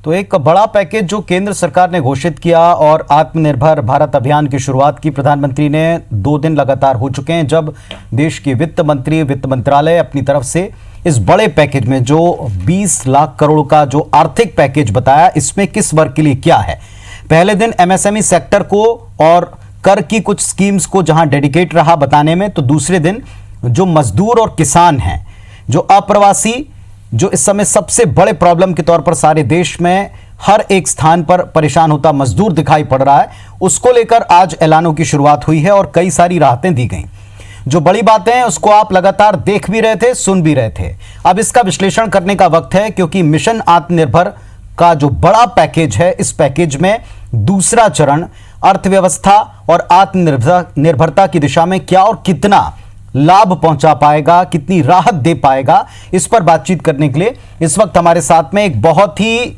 तो एक बड़ा पैकेज जो केंद्र सरकार ने घोषित किया और आत्मनिर्भर भारत अभियान की शुरुआत की प्रधानमंत्री ने 2 दिन लगातार हो चुके हैं जब देश की वित्त मंत्रालय अपनी तरफ से इस बड़े पैकेज में जो 20 लाख करोड़ का जो आर्थिक पैकेज बताया, इसमें किस वर्ग के लिए क्या है। पहले दिन एमएसएमई सेक्टर को और कर की कुछ स्कीम्स को जहां डेडिकेट रहा बताने में, तो दूसरे दिन जो मजदूर और किसान हैं, जो अप्रवासी, जो इस समय सबसे बड़े प्रॉब्लम के तौर पर सारे देश में हर एक स्थान पर परेशान होता मजदूर दिखाई पड़ रहा है, उसको लेकर आज ऐलानों की शुरुआत हुई है और कई सारी राहतें दी गई। जो बड़ी बातें हैं उसको आप लगातार देख भी रहे थे, सुन भी रहे थे। अब इसका विश्लेषण करने का वक्त है, क्योंकि मिशन आत्मनिर्भर का जो बड़ा पैकेज है, इस पैकेज में दूसरा चरण अर्थव्यवस्था और आत्मनिर्भरता की दिशा में क्या और कितना लाभ पहुंचा पाएगा, कितनी राहत दे पाएगा, इस पर बातचीत करने के लिए इस वक्त हमारे साथ में एक बहुत ही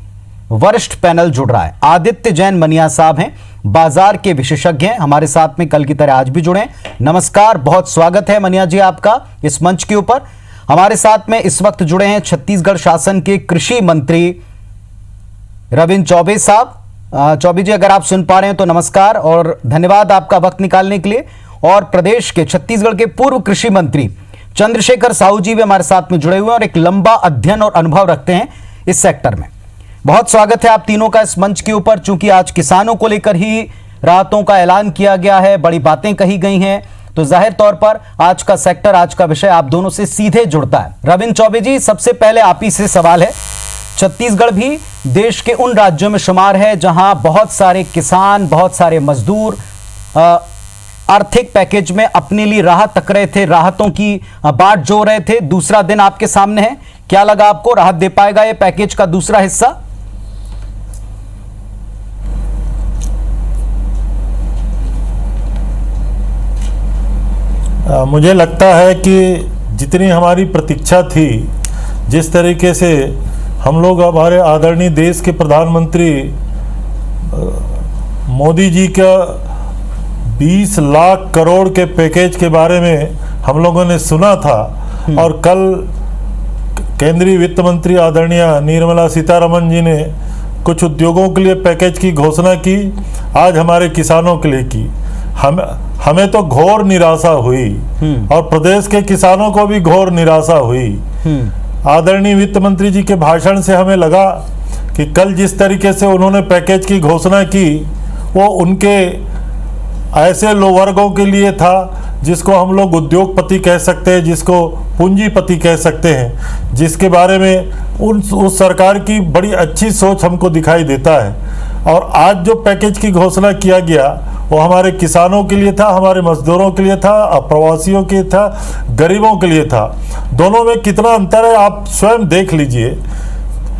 वरिष्ठ पैनल जुड़ रहा है। आदित्य जैन मनिया साहब हैं, बाजार के विशेषज्ञ हैं, हमारे साथ में कल की तरह आज भी जुड़े। नमस्कार, बहुत स्वागत है मनिया जी आपका इस मंच के ऊपर। हमारे साथ में इस वक्त जुड़े हैं छत्तीसगढ़ शासन के कृषि मंत्री रविंद्र चौबे साहब। चौबे जी, अगर आप सुन पा रहे हैं तो नमस्कार और धन्यवाद आपका वक्त निकालने के लिए। और प्रदेश के छत्तीसगढ़ के पूर्व कृषि मंत्री चंद्रशेखर साहू जी भी हमारे साथ में जुड़े हुए हैं और एक लंबा अध्ययन और अनुभव रखते हैं इस सेक्टर में। बहुत स्वागत है आप तीनों का इस मंच के ऊपर। चूंकि आज किसानों को लेकर ही राहतों का ऐलान किया गया है, बड़ी बातें कही गई हैं, तो जाहिर तौर पर आज का सेक्टर, आज का विषय आप दोनों से सीधे जुड़ता है। रविंद्र चौबे जी, सबसे पहले आप ही से सवाल है। छत्तीसगढ़ भी देश के उन राज्यों में शुमार है जहां बहुत सारे किसान, बहुत सारे मजदूर आर्थिक पैकेज में अपने लिए राहत तक रहे थे, राहतों की बाट जो रहे थे। दूसरा दिन आपके सामने है, क्या लगा आपको, राहत दे पाएगा ये पैकेज का दूसरा हिस्सा? मुझे लगता है कि जितनी हमारी प्रतीक्षा थी, जिस तरीके से हम लोग हमारे आदरणीय देश के प्रधानमंत्री मोदी जी का 20 लाख करोड़ के पैकेज के बारे में हम लोगों ने सुना था, और कल केंद्रीय वित्त मंत्री आदरणीय निर्मला सीतारमण जी ने कुछ उद्योगों के लिए पैकेज की घोषणा की, आज हमारे किसानों के लिए की। हमें तो घोर निराशा हुई और प्रदेश के किसानों को भी घोर निराशा हुई। आदरणीय वित्त मंत्री जी के भाषण से हमें लगा कि कल जिस तरीके से उन्होंने पैकेज की घोषणा की, वो उनके ऐसे वर्गों के लिए था जिसको हम लोग उद्योगपति कह सकते हैं, जिसको पूंजीपति कह सकते हैं, जिसके बारे में उस सरकार की बड़ी अच्छी सोच हमको दिखाई देता है। और आज जो पैकेज की घोषणा किया गया वो हमारे किसानों के लिए था, हमारे मजदूरों के लिए था, अप्रवासियों के लिए था, गरीबों के लिए था। दोनों में कितना अंतर है आप स्वयं देख लीजिए।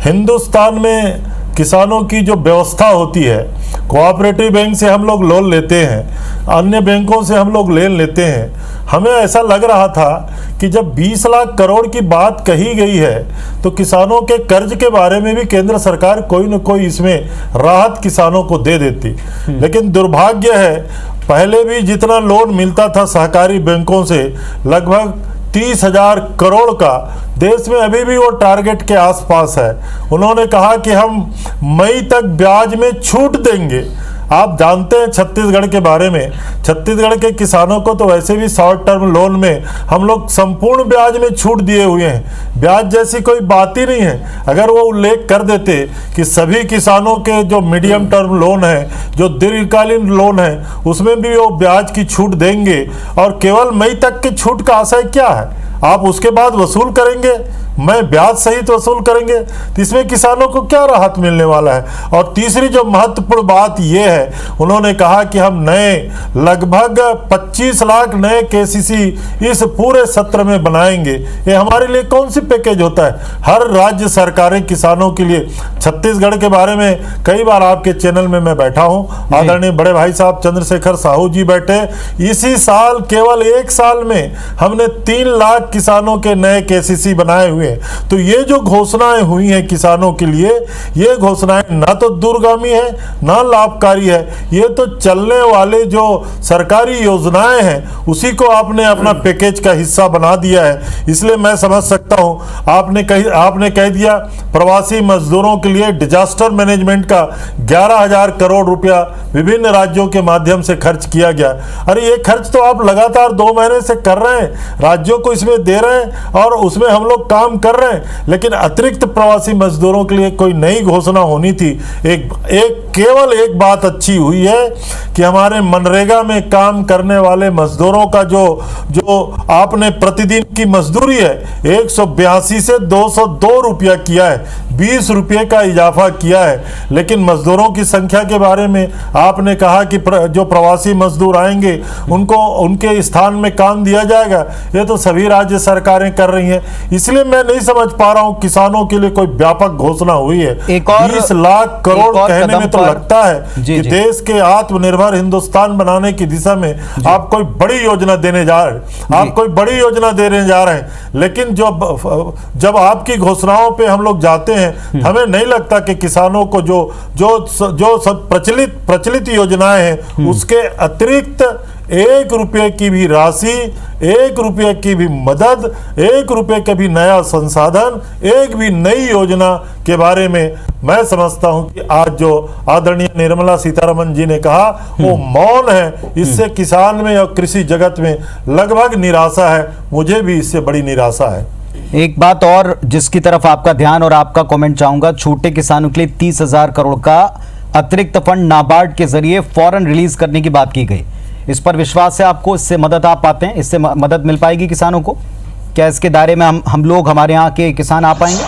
हिंदुस्तान में किसानों की जो व्यवस्था होती है, कोऑपरेटिव बैंक से हम लोग लोन लेते हैं, अन्य बैंकों से हम लोग लोन लेते हैं। हमें ऐसा लग रहा था कि जब 20 लाख करोड़ की बात कही गई है तो किसानों के कर्ज के बारे में भी केंद्र सरकार कोई न कोई इसमें राहत किसानों को दे देती। लेकिन दुर्भाग्य है, पहले भी जितना लोन मिलता था सहकारी बैंकों से, लगभग 30,000 करोड़ का, देश में अभी भी वो टारगेट के आसपास है। उन्होंने कहा कि हम मई तक ब्याज में छूट देंगे। आप जानते हैं छत्तीसगढ़ के बारे में, छत्तीसगढ़ के किसानों को तो वैसे भी शॉर्ट टर्म लोन में हम लोग संपूर्ण ब्याज में छूट दिए हुए हैं। ब्याज जैसी कोई बात ही नहीं है। अगर वो उल्लेख कर देते कि सभी किसानों के जो मीडियम टर्म लोन है, जो दीर्घकालीन लोन है, उसमें भी वो ब्याज की छूट देंगे, और केवल मई तक की छूट का आशय क्या है? आप उसके बाद वसूल करेंगे, मैं ब्याज सहित वसूल करेंगे, तो इसमें किसानों को क्या राहत मिलने वाला है? और तीसरी जो महत्वपूर्ण बात यह है, उन्होंने कहा कि हम नए लगभग 25 लाख नए केसीसी इस पूरे सत्र में बनाएंगे। ये हमारे लिए कौन सी पैकेज होता है? हर राज्य सरकारें किसानों के लिए, छत्तीसगढ़ के बारे में कई बार आपके चैनल में मैं बैठा हूँ, आदरणीय बड़े भाई साहब चंद्रशेखर साहू जी बैठे। इसी साल केवल 1 साल में हमने 3 लाख किसानों के नए केसीसी बनाए हुए हुए। तो ये जो घोषणाएं हुई हैं किसानों के लिए, ये घोषणाएं ना तो दूरगामी है ना लाभकारी है, ये तो चलने वाले जो सरकारी योजनाएं हैं उसी को आपने अपना पैकेज का हिस्सा बना दिया है। इसलिए मैं समझ सकता हूं, आपने कह दिया प्रवासी मजदूरों के लिए डिजास्टर मैनेजमेंट का 11,000 करोड़ रुपया विभिन्न राज्यों के माध्यम से खर्च किया गया। अरे ये खर्च तो आप लगातार 2 महीने से कर रहे हैं, राज्यों को इसमें दे रहे हैं और उसमें हम लोग काम कर रहे हैं, लेकिन अतिरिक्त प्रवासी मजदूरों के लिए कोई नई घोषणा होनी थी। केवल एक बात अच्छी हुई है कि हमारे मनरेगा में काम करने वाले मजदूरों का जो आपने प्रतिदिन की मजदूरी है 182 से 202 रुपया किया है, 20 रुपये का इजाफा किया है। लेकिन मजदूरों की संख्या के बारे में आपने कहा कि जो प्रवासी मजदूर आएंगे उनको उनके स्थान में काम दिया जाएगा। ये तो सभी राज्य सरकारें कर रही हैं। इसलिए मैं नहीं समझ पा रहा हूं किसानों के लिए कोई व्यापक घोषणा हुई है। 20 लाख करोड़ कहने में तो लगता है कि देश के आत्मनिर्भर हिंदुस्तान बनाने की दिशा में आप कोई बड़ी योजना देने जा रहे हैं, लेकिन जब आपकी घोषणाओं पे हम लोग जाते हैं, हमें नहीं लगता कि किसानों को जो सब प्रचलित योजनाएं हैं उसके अतिरिक्त 1 रुपये की भी राशि, 1 रुपये की भी मदद, 1 रुपये का भी नया संसाधन, एक भी नई योजना के बारे में मैं समझता हूं कि आज जो आदरणीय निर्मला सीतारमण जी ने कहा वो मौन है। इससे किसान में और कृषि जगत में लगभग निराशा है। मुझे भी इससे बड़ी निराशा है। एक बात और जिसकी तरफ आपका ध्यान और आपका कमेंट चाहूंगा, छोटे किसानों के लिए 30,000 करोड़ का अतिरिक्त फंड नाबार्ड के जरिए फौरन रिलीज करने की बात की गई। इस पर विश्वास है आपको? इससे मदद आप पाते हैं? इससे मदद मिल पाएगी किसानों को? क्या इसके दायरे में हम लोग, हमारे यहाँ के किसान आ पाएंगे?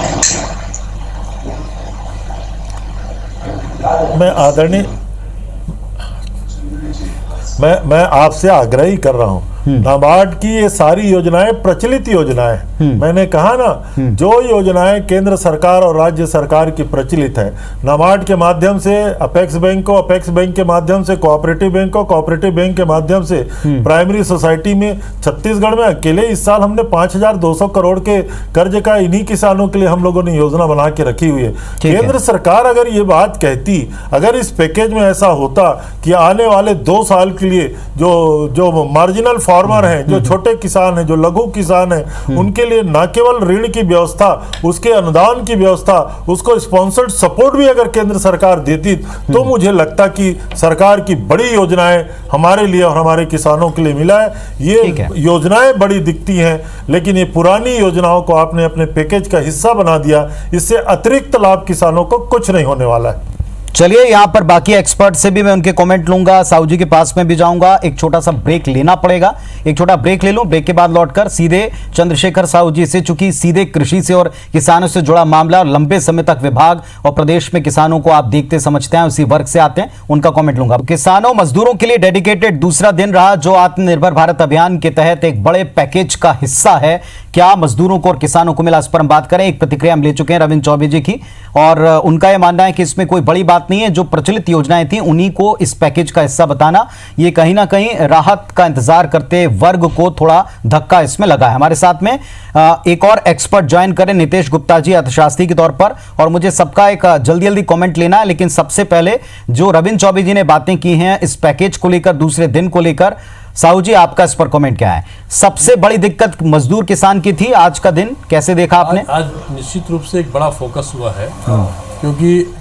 मैं आपसे आग्रह ही कर रहा हूं, नाबार्ड की ये सारी योजनाएं प्रचलित योजनाएं, मैंने कहा ना, जो योजनाएं केंद्र सरकार और राज्य सरकार की प्रचलित है, नाबार्ड के माध्यम से अपेक्स बैंक को, अपेक्स बैंक के माध्यम से कोऑपरेटिव बैंक को, कोऑपरेटिव बैंक के माध्यम से प्राइमरी सोसाइटी में, छत्तीसगढ़ में अकेले इस साल हमने 5,200 करोड़ के कर्ज का इन्हीं किसानों के लिए हम लोगों ने योजना बना के रखी हुई है। केंद्र सरकार अगर ये बात कहती, अगर इस पैकेज में ऐसा होता कि आने वाले 2 साल के लिए जो मार्जिनल फार्मर हैं, जो छोटे किसान हैं, जो लघु किसान हैं, उनके लिए न केवल ऋण की व्यवस्था, उसके अनुदान की व्यवस्था, उसको स्पॉन्सर्ड सपोर्ट भी अगर केंद्र सरकार देती तो मुझे लगता कि सरकार की बड़ी योजनाएं हमारे लिए और हमारे किसानों के लिए मिला है। ये योजनाएं बड़ी दिखती हैं, लेकिन ये पुरानी योजनाओं को आपने अपने पैकेज का हिस्सा बना दिया। इससे अतिरिक्त लाभ किसानों को कुछ नहीं होने वाला है। चलिए, यहां पर बाकी एक्सपर्ट से भी मैं उनके कमेंट लूंगा, साहू जी के पास में भी जाऊंगा। एक छोटा सा ब्रेक लेना पड़ेगा, एक छोटा ब्रेक ले लूं। ब्रेक के बाद लौटकर सीधे चंद्रशेखर साहू जी से, चूंकि सीधे कृषि से और किसानों से जुड़ा मामला और लंबे समय तक विभाग और प्रदेश में किसानों को आप देखते समझते हैं, उसी वर्ग से आते हैं, उनका कमेंट लूंगा। किसानों मजदूरों के लिए डेडिकेटेड दूसरा दिन रहा, जो आत्मनिर्भर भारत अभियान के तहत एक बड़े पैकेज का हिस्सा है। क्या मजदूरों को और किसानों को मिला, इस पर हम बात करें। एक प्रतिक्रिया हम ले चुके हैं रविंद्र चौबे जी की, और उनका यह मानना है कि इसमें कोई बड़ी बात नहीं है। जो प्रचलित योजनाएं थी उन्हीं को इस पैकेज का हिस्सा बताना, ये कहीं ना कहीं राहत का इंतजार करते वर्ग को थोड़ा धक्का इसमें लगा है। हमारे साथ में एक और एक्सपर्ट ज्वाइन करें, नितेश गुप्ता जी, अर्थशास्त्री के तौर पर, और मुझे सबका एक जल्दी कमेंट लेना है। लेकिन सबसे पहले जो रविंद्र चौबे जी ने बातें की हैं इस पैकेज को लेकर, दूसरे दिन को लेकर, साहू जी आपका इस पर कमेंट क्या है? सबसे बड़ी दिक्कत मजदूर किसान की थी। आज का दिन कैसे देखा आपने? आज निश्चित रूप से एक बड़ा फोकस हुआ है, क्योंकि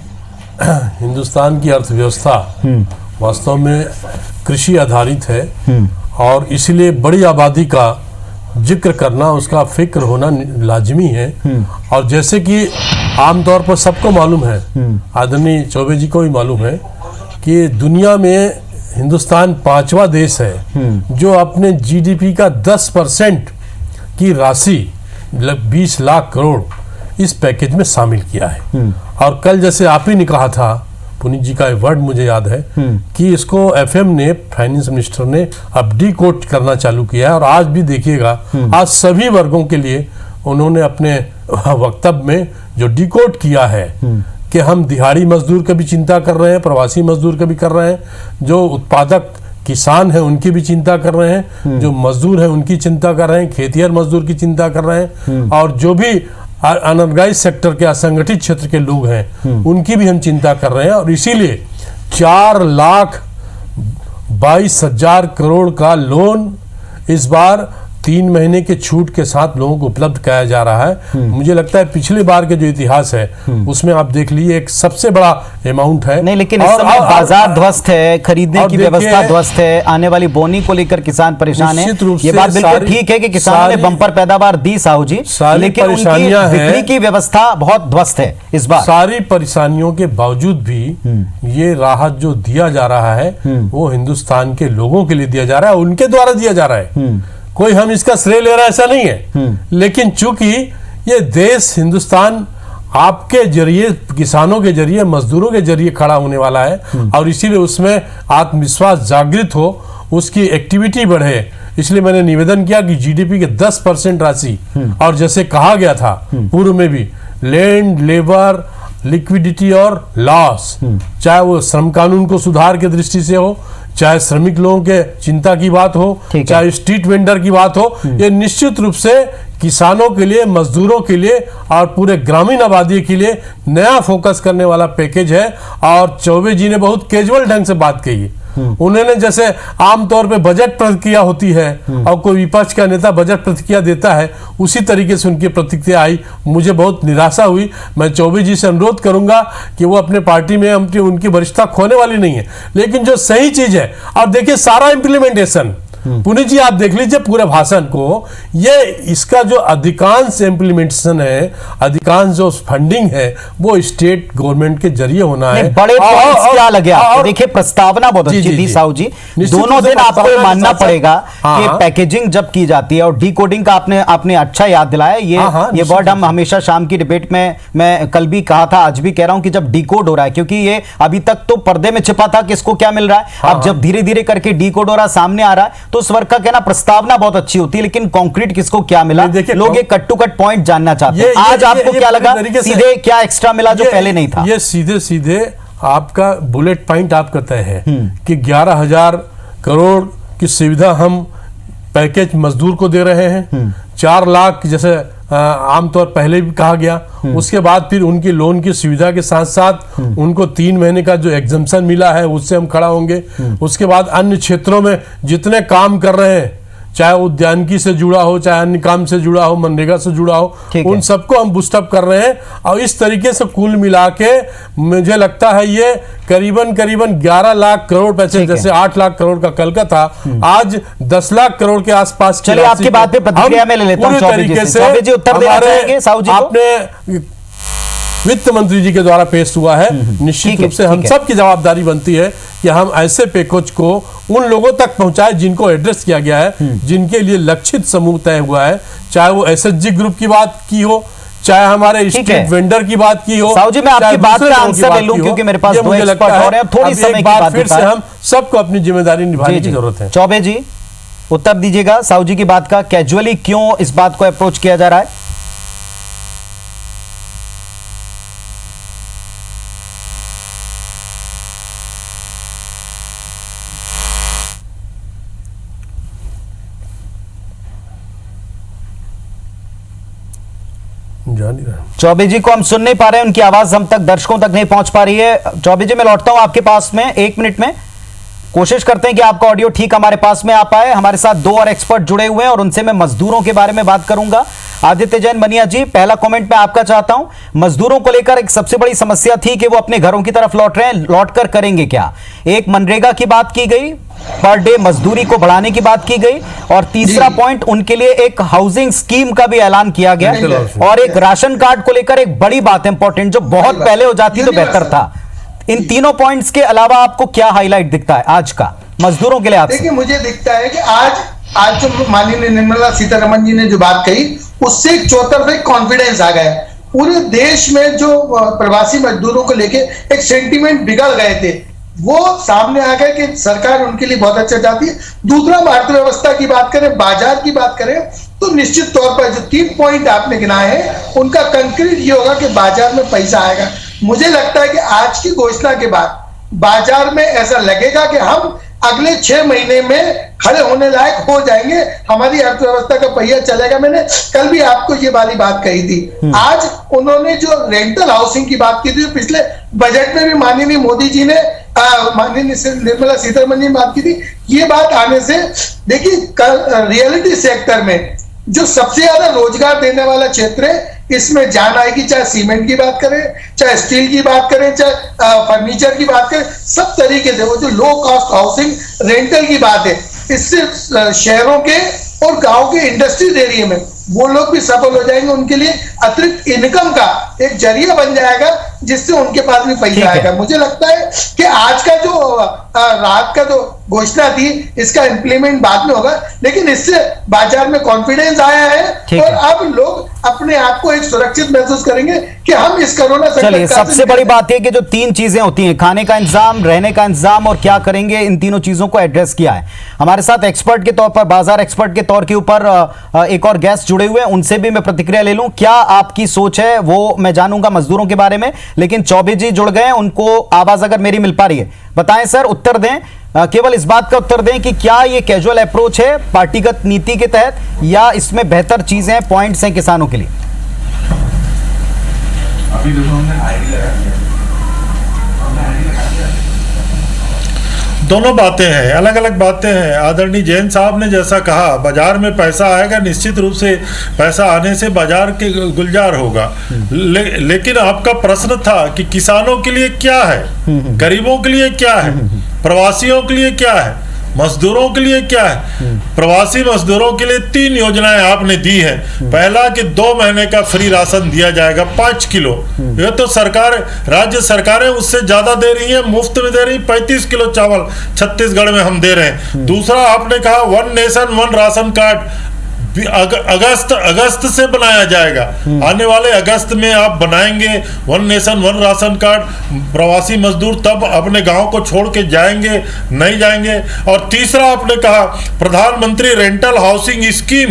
हिंदुस्तान की अर्थव्यवस्था वास्तव में कृषि आधारित है, और इसलिए बड़ी आबादी का जिक्र करना, उसका फिक्र होना लाजमी है। और जैसे कि आमतौर पर सबको मालूम है, आदरणीय चौबे जी को भी मालूम है, कि दुनिया में हिंदुस्तान 5वां देश है जो अपने जीडीपी का 10% की राशि 20 लाख करोड़ इस पैकेज में शामिल किया है। और कल जैसे आप ही ने कहा था, पुनीत जी का वर्ड मुझे याद है, कि इसको एफएम ने, फाइनेंस मिनिस्टर ने अब डिकोड करना चालू किया है। और आज भी देखिएगा, आज सभी वर्गों के लिए उन्होंने अपने वक्तव्य में जो डिकोड किया है कि हम दिहाड़ी मजदूर का भी चिंता कर रहे हैं, प्रवासी मजदूर का भी कर रहे हैं, जो उत्पादक किसान हैं उनकी भी चिंता कर रहे हैं, जो मजदूर हैं उनकी चिंता कर रहे हैं, खेतिहर मजदूर की चिंता कर रहे हैं, और जो भी अनऑर्गेनाइज सेक्टर के, असंगठित क्षेत्र के लोग हैं, उनकी भी हम चिंता कर रहे हैं। और इसीलिए 4,22,000 करोड़ का लोन इस बार 3 महीने के छूट के साथ लोगों को उपलब्ध कराया जा रहा है। मुझे लगता है पिछले बार के जो इतिहास है उसमें आप देख लीजिए एक सबसे बड़ा अमाउंट है। नहीं, लेकिन इस समय बाजार ध्वस्त है, खरीदने की व्यवस्था ध्वस्त है, आने वाली बोनी को लेकर किसान परेशान है। ये बात बिल्कुल ठीक है कि किसानों ने बम्पर पैदावार दी साहू जी, लेकिन उनकी बिक्री की व्यवस्था बहुत ध्वस्त है इस बार। सारी परेशानियों के बावजूद भी ये राहत जो दिया जा रहा है वो हिंदुस्तान के लोगों के लिए दिया जा रहा है, उनके द्वारा दिया जा रहा है। कोई हम इसका श्रेय ले रहा है ऐसा नहीं है, लेकिन चूंकि ये देश हिंदुस्तान आपके जरिए, किसानों के जरिए, मजदूरों के जरिए खड़ा होने वाला है, और इसीलिए उसमें आत्मविश्वास जागृत हो, उसकी एक्टिविटी बढ़े, इसलिए मैंने निवेदन किया कि जीडीपी के 10% राशि, और जैसे कहा गया था पूर्व में भी, लैंड, लेबर, लिक्विडिटी और लॉस, चाहे वो श्रम कानून को सुधार के दृष्टि से हो, चाहे श्रमिक लोगों के चिंता की बात हो, चाहे स्ट्रीट वेंडर की बात हो, ये निश्चित रूप से किसानों के लिए, मजदूरों के लिए और पूरे ग्रामीण आबादी के लिए नया फोकस करने वाला पैकेज है। और चौबे जी ने बहुत कैजुअल ढंग से बात कही। उन्होंने जैसे आमतौर पे बजट प्रतिक्रिया होती है और कोई विपक्ष का नेता बजट प्रतिक्रिया देता है, उसी तरीके से उनकी प्रतिक्रिया आई। मुझे बहुत निराशा हुई। मैं चौबे जी से अनुरोध करूंगा कि वो अपने पार्टी में उनकी वरिष्ठता खोने वाली नहीं है, लेकिन जो सही चीज है, और देखिए सारा इंप्लीमेंटेशन, पुनीत जी आप देख लीजिए पूरे भाषण को, ये इसका जो अधिकांश इम्प्लीमेंटेशन है, अधिकांश जो फंडिंग है, वो स्टेट गवर्नमेंट के जरिए होना है। बड़े पॉइंट्स क्या लगे आपको? देखिए प्रस्तावना बहुत अच्छी थी साहू जी, दोनों दिन आपको मानना पड़ेगा कि पैकेजिंग जब की जाती है, और डिकोडिंग का आपने अच्छा याद दिलाया। ये वर्ड हम हमेशा शाम की डिबेट में, मैं कल भी कहा था, आज भी कह रहा हूं कि जब डिकोड हो रहा है, क्योंकि ये अभी तक तो पर्दे में छिपा था किसको क्या मिल रहा है, अब जब धीरे धीरे करके डिकोड हो रहा सामने आ रहा है, तो उस वर्ग का कहना प्रस्तावना बहुत अच्छी होती है, लेकिन कॉन्क्रीट किसको क्या मिला, लोग ये कट टू कट पॉइंट जानना चाहते हैं। आज आपको क्या लगा, सीधे क्या एक्स्ट्रा मिला जो पहले नहीं था? ये सीधे सीधे आपका बुलेट पॉइंट आपका तय है कि 11,000 करोड़ की सुविधा हम पैकेज मजदूर को दे रहे हैं, 4 लाख जैसे आमतौर पहले भी कहा गया, उसके बाद फिर उनकी लोन की सुविधा के साथ साथ उनको 3 महीने का जो एग्जम्पशन मिला है उससे हम खड़ा होंगे। उसके बाद अन्य क्षेत्रों में जितने काम कर रहे हैं, चाहे उद्यानिकी से जुड़ा हो, चाहे अन्य काम से जुड़ा हो, मनरेगा से जुड़ा हो, उन सबको हम बूस्टअप कर रहे हैं। और इस तरीके से कुल मिला के मुझे लगता है ये करीबन 11 लाख करोड़ पैसे, जैसे 8 लाख करोड़ का कल का था, आज 10 लाख करोड़ के आसपास। चलिए आपकी बात पे प्रतिक्रिया में ले लेता हूं। पूरी तरीके से उत्तर देना चाहेंगे साहू जी? आपने वित्त मंत्री जी के द्वारा पेश हुआ है, निश्चित रूप से हम सब की जवाबदारी बनती है कि हम ऐसे पैकेज को उन लोगों तक पहुंचाए जिनको एड्रेस किया गया है, जिनके लिए लक्षित समूह तय हुआ है, चाहे वो एसएचजी ग्रुप की बात की हो, चाहे हमारे स्ट्रीट वेंडर की बात की हो। साहू जी मैं आपकी बात का आंसर ले लूं, क्योंकि मेरे पास दो एक्सपर्ट हो रहे हैं, थोड़ी समय की बात फिर से हम सबको अपनी जिम्मेदारी निभाने की जरूरत है। चौबे जी उत्तर दीजिएगा साहू जी की बात का, कैजुअली क्यों इस बात को अप्रोच किया जा रहा है? चौबे जी को हम सुन नहीं पा रहे हैं, उनकी आवाज हम तक, दर्शकों तक नहीं पहुंच पा रही है। चौबे जी मैं लौटता हूं आपके पास में 1 मिनट में, कोशिश करते हैं कि आपका ऑडियो ठीक हमारे पास में आ पाए। हमारे साथ 2 और एक्सपर्ट जुड़े हुए हैं और उनसे मैं मजदूरों के बारे में बात करूंगा। आदित्य जैन बनिया जी, पहला कमेंट मैं आपका चाहता हूं। मजदूरों को लेकर एक सबसे बड़ी समस्या थी कि वो अपने घरों की तरफ लौट रहे हैं, लौटकर करेंगे क्या? एक मनरेगा की बात की गई, पर डे मजदूरी को बढ़ाने की बात की गई, और तीसरा पॉइंट उनके लिए एक हाउसिंग स्कीम का भी ऐलान किया गया, और एक राशन कार्ड को लेकर एक बड़ी बात इंपॉर्टेंट जो बहुत पहले हो जाती तो बेहतर था। इन तीनों पॉइंट्स के अलावा आपको क्या हाईलाइट दिखता है आज का मजदूरों के लिए? देखिए मुझे दिखता है कि आज जो माननीय निर्मला सीतारमण जी ने जो बात कही, उससे एक चौतरफा कॉन्फिडेंस आ गया। पूरे देश में जो प्रवासी मजदूरों को लेके एक सेंटीमेंट बिगड़ गए थे, वो सामने आ गया कि सरकार उनके लिए बहुत अच्छा चाहती है। दूसरा, अर्थव्यवस्था की बात करें, बाजार की बात करें, तो निश्चित तौर पर जो 3 पॉइंट आपने गिनाए हैं, उनका कंक्रीट ये होगा कि बाजार में पैसा आएगा। मुझे लगता है कि आज की घोषणा के बाद बाजार में ऐसा लगेगा कि हम अगले 6 महीने में खड़े होने लायक हो जाएंगे, हमारी अर्थव्यवस्था का पहिया चलेगा। मैंने कल भी आपको ये वाली बात कही थी। आज उन्होंने जो रेंटल हाउसिंग की बात की थी, पिछले बजट में भी माननीय मोदी जी ने, माननीय निर्मला सीतारमण जी ने बात की थी। ये बात आने से देखिए रियलिटी सेक्टर में जो सबसे ज्यादा रोजगार देने वाला क्षेत्र है, इसमें जान आएगी। चाहे सीमेंट की बात करें, चाहे स्टील की बात करें, चाहे फर्नीचर की बात करें, सब तरीके से वो जो लो कॉस्ट हाउसिंग रेंटल की बात है, इससे शहरों के और गांव के इंडस्ट्रीज एरिया में वो लोग भी सफल हो जाएंगे। उनके लिए अतिरिक्त इनकम का एक जरिया बन जाएगा, जिससे उनके पास भी पैसा आएगा। मुझे लगता है कि आज का जो रात का जो घोषणा थी, इसका इंप्लीमेंट बाद में होगा, लेकिन इससे बाजार में कॉन्फिडेंस आया है और अब लोग अपने आप को एक सुरक्षित महसूस करेंगे कि हम इस कोरोना संकट। चलिए, सबसे बड़ी बात है कि जो 3 चीजें होती हैं, खाने का इंतजाम, रहने का इंतजाम और क्या करेंगे, इन तीनों चीजों को एड्रेस किया है। हमारे साथ एक्सपर्ट के तौर पर, बाजार एक्सपर्ट के तौर के ऊपर एक और गेस्ट जुड़े हुए हैं, उनसे भी मैं प्रतिक्रिया ले लूं। क्या आपकी सोच है वो मैं जानूंगा मजदूरों के बारे में, लेकिन चौबे जी जुड़ गए हैं, उनको आवाज अगर मेरी मिल पा रही है, बताएं सर, उत्तर दें। केवल इस बात का उत्तर दें कि क्या ये कैजुअल अप्रोच है पार्टीगत नीति के तहत, या इसमें बेहतर चीजें, पॉइंट्स हैं किसानों के लिए? अभी देखो हमने आईडी लगा दिया, दोनों बातें हैं, अलग अलग बातें हैं। आदरणीय जैन साहब ने जैसा कहा, बाजार में पैसा आएगा, निश्चित रूप से पैसा आने से बाजार के गुलजार होगा। लेकिन आपका प्रश्न था कि किसानों के लिए क्या है, गरीबों के लिए क्या है, प्रवासियों के लिए क्या है, मजदूरों के लिए क्या है। प्रवासी मजदूरों के लिए 3 योजनाएं आपने दी है। पहला कि 2 महीने का फ्री राशन दिया जाएगा 5 किलो। ये तो सरकार, राज्य सरकारें उससे ज्यादा दे रही है, मुफ्त में दे रही। 35 किलो चावल छत्तीसगढ़ में हम दे रहे हैं। दूसरा आपने कहा 1 नेशन 1 राशन कार्ड अगस्त से बनाया जाएगा। आने वाले अगस्त में आप बनाएंगे 1 नेशन 1 राशन कार्ड। प्रवासी मजदूर तब अपने गांव को छोड़ के जाएंगे नहीं जाएंगे। और तीसरा आपने कहा प्रधानमंत्री रेंटल हाउसिंग स्कीम,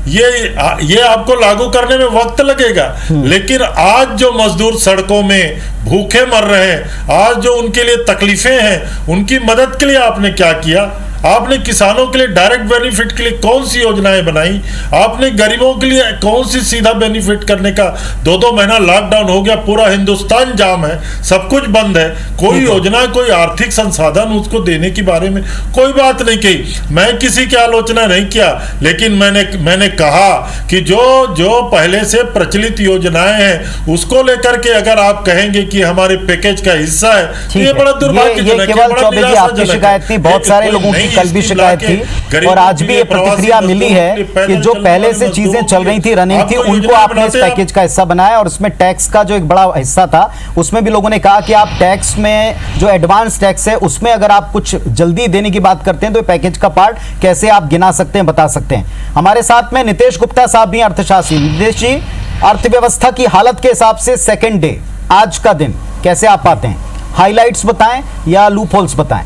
ये आपको लागू करने में वक्त लगेगा, लेकिन आज जो मजदूर सड़कों में भूखे मर रहे हैं, आज जो उनके लिए तकलीफें हैं, उनकी मदद के लिए आपने क्या किया? आपने किसानों के लिए डायरेक्ट बेनिफिट के लिए कौन सी योजनाएं बनाई? आपने गरीबों के लिए कौन सी सीधा बेनिफिट करने का? 2-2 महीना लॉकडाउन हो गया, पूरा हिंदुस्तान जाम है, सब कुछ बंद है, कोई योजना, कोई आर्थिक संसाधन उसको देने के बारे में कोई बात नहीं कही। मैं किसी की आलोचना नहीं किया, लेकिन मैंने कहा कि जो पहले से प्रचलित योजनाएं हैं उसको लेकर के अगर आप कहेंगे कि हमारे पैकेज का हिस्सा है, तो ये बड़ा दुर्भाग्यजनक है, बड़ा निराशाजनक है। बहुत सारे लोगों की कल भी शिकायत थी और आज भी ये प्रतिक्रिया मिली है कि जो पहले से चीजें चल रही थी, रनिंग थी, उनको आपने इस पैकेज का हिस्सा बनाया। और उसमें टैक्स का जो एक बड़ा हिस्सा था, उसमें भी लोगों ने कहा कि आप टैक्स में जो एडवांस टैक्स है उसमें अगर आप कुछ जल्दी देने की बात करते हैं तो पैकेज का पार्ट कैसे आप गिना सकते हैं, बता सकते हैं। हमारे साथ में नितेश गुप्ता साहब भी अर्थशास्त्री। नितेश जी, अर्थव्यवस्था की हालत के हिसाब से सेकेंड डे, आज का दिन कैसे आप पाते हैं? हाईलाइट्स बताएं या लूप होल्स बताएं?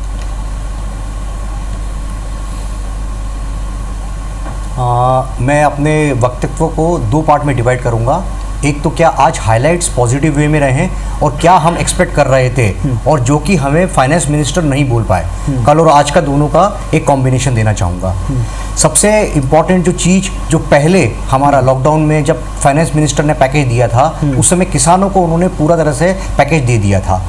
मैं अपने वक्तव्य को 2 पार्ट में डिवाइड करूंगा। एक तो क्या आज हाइलाइट्स पॉजिटिव वे में रहे और क्या हम एक्सपेक्ट कर रहे थे और जो कि हमें फाइनेंस मिनिस्टर नहीं बोल पाए। कल और आज का दोनों का एक कॉम्बिनेशन देना चाहूँगा। सबसे इम्पॉर्टेंट जो चीज़, जो पहले हमारा लॉकडाउन में जब फाइनेंस मिनिस्टर ने पैकेज दिया था, उस समय किसानों को उन्होंने पूरा तरह से पैकेज दे दिया था।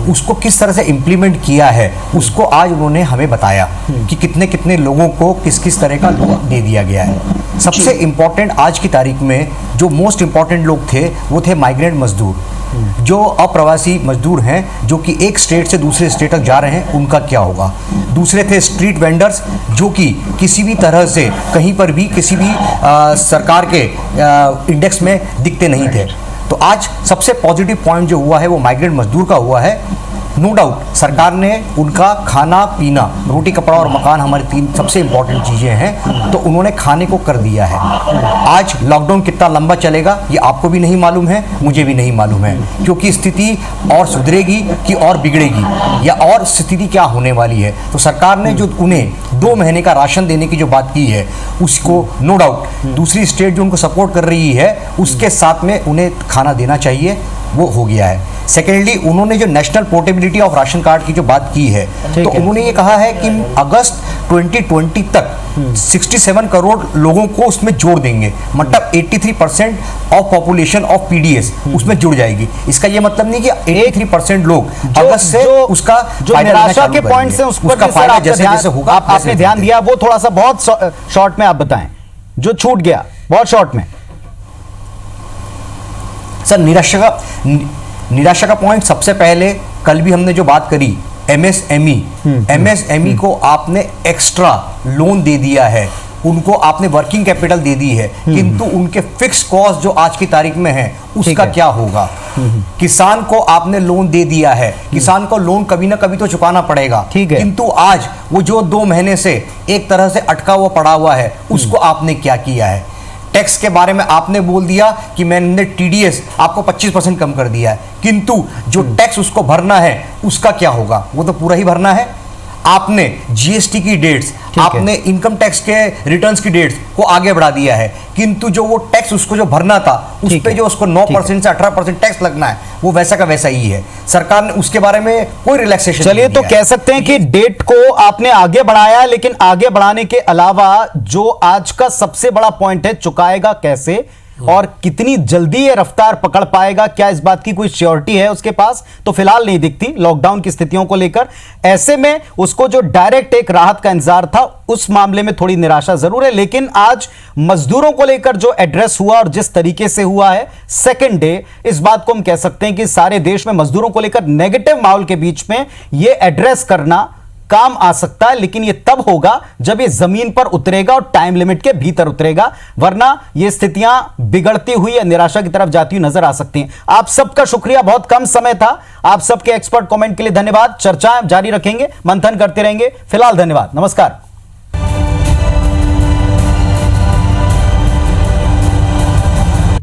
उसको किस तरह से इम्प्लीमेंट किया है उसको आज उन्होंने हमें बताया कि कितने कितने लोगों को किस किस तरह का दे दिया गया है। सबसे इम्पॉर्टेंट आज की तारीख में जो मोस्ट इम्पॉर्टेंट लोग थे वो थे माइग्रेंट मजदूर, जो अप्रवासी मजदूर हैं, जो कि एक स्टेट से दूसरे स्टेट तक जा रहे हैं, उनका क्या होगा। दूसरे थे स्ट्रीट वेंडर्स, जो कि किसी भी तरह से कहीं पर भी किसी भी सरकार के इंडेक्स में दिखते नहीं थे। तो आज सबसे पॉजिटिव पॉइंट जो हुआ है वो माइग्रेंट मजदूर का हुआ है। नो डाउट सरकार ने उनका खाना पीना, रोटी कपड़ा और मकान हमारी 3 सबसे इंपॉर्टेंट चीज़ें हैं, तो उन्होंने खाने को कर दिया है। आज लॉकडाउन कितना लंबा चलेगा ये आपको भी नहीं मालूम है, मुझे भी नहीं मालूम है, क्योंकि स्थिति और सुधरेगी कि और बिगड़ेगी या और स्थिति क्या होने वाली है। तो सरकार ने जो उन्हें 2 महीने का राशन देने की जो बात की है, उसको नो डाउट दूसरी स्टेट जो उनको सपोर्ट कर रही है उसके साथ में उन्हें खाना देना चाहिए। वो हो गया है। सेकेंडली, उन्होंने जो national portability of ration card की जो बात की है, तो उन्होंने ये कहा है कि अगस्त 2020 तक 67 करोड़ लोगों को उसमें जोड़ देंगे, मतलब 83% ऑफ पॉपुलेशन ऑफ पीडीएस उसमें जुड़ जाएगी। इसका ये मतलब नहीं कि 83% लोग अगस्त से उसका जो निराशा के पॉइंट्स हैं उस पर फायदा जैसे जैसे होगा आपने ध्यान दिया, वो थोड़ा सा बहुत शॉर्ट में आप बताएं जो छूट गया, बहुत शॉर्ट में। सर, निराशा का पॉइंट सबसे पहले कल भी हमने जो बात करी, एमएसएमई को आपने एक्स्ट्रा लोन दे दिया है, उनको आपने वर्किंग कैपिटल दे दी है, किंतु उनके फिक्स कॉस्ट जो आज की तारीख में है उसका क्या होगा। किसान को आपने लोन दे दिया है, किसान को लोन कभी ना कभी तो चुकाना पड़ेगा, किंतु आज वो जो 2 महीने से एक तरह से अटका हुआ पड़ा हुआ है, उसको आपने क्या किया है। टैक्स के बारे में आपने बोल दिया कि मैंने टीडीएस आपको 25% कम कर दिया है, किंतु जो टैक्स उसको भरना है उसका क्या होगा, वो तो पूरा ही भरना है। आपने जीएसटी की डेट्स, आपने इनकम टैक्स के रिटर्न्स की डेट्स को आगे बढ़ा दिया है, किंतु जो वो टैक्स उसको जो भरना था उस पे जो उसको 9% से 18% टैक्स लगना है, वो वैसा का वैसा ही है। सरकार ने उसके बारे में कोई रिलैक्सेशन चलिए, तो कह सकते हैं कि डेट को आपने आगे बढ़ाया, लेकिन आगे बढ़ाने के अलावा जो आज का सबसे बड़ा पॉइंट है, चुकाएगा कैसे और कितनी जल्दी ये रफ्तार पकड़ पाएगा, क्या इस बात की कोई श्योरिटी है उसके पास, तो फिलहाल नहीं दिखती लॉकडाउन की स्थितियों को लेकर। ऐसे में उसको जो डायरेक्ट एक राहत का इंतजार था, उस मामले में थोड़ी निराशा जरूर है। लेकिन आज मजदूरों को लेकर जो एड्रेस हुआ और जिस तरीके से हुआ है सेकेंड डे, इस बात को हम कह सकते हैं कि सारे देश में मजदूरों को लेकर नेगेटिव माहौल के बीच में यह एड्रेस करना काम आ सकता है, लेकिन यह तब होगा जब यह जमीन पर उतरेगा और टाइम लिमिट के भीतर उतरेगा, वरना यह स्थितियां बिगड़ती हुई या निराशा की तरफ जाती हुई नजर आ सकती हैं। आप सबका शुक्रिया, बहुत कम समय था, आप सबके एक्सपर्ट कमेंट के लिए धन्यवाद। चर्चा जारी रखेंगे, मंथन करते रहेंगे। फिलहाल धन्यवाद, नमस्कार।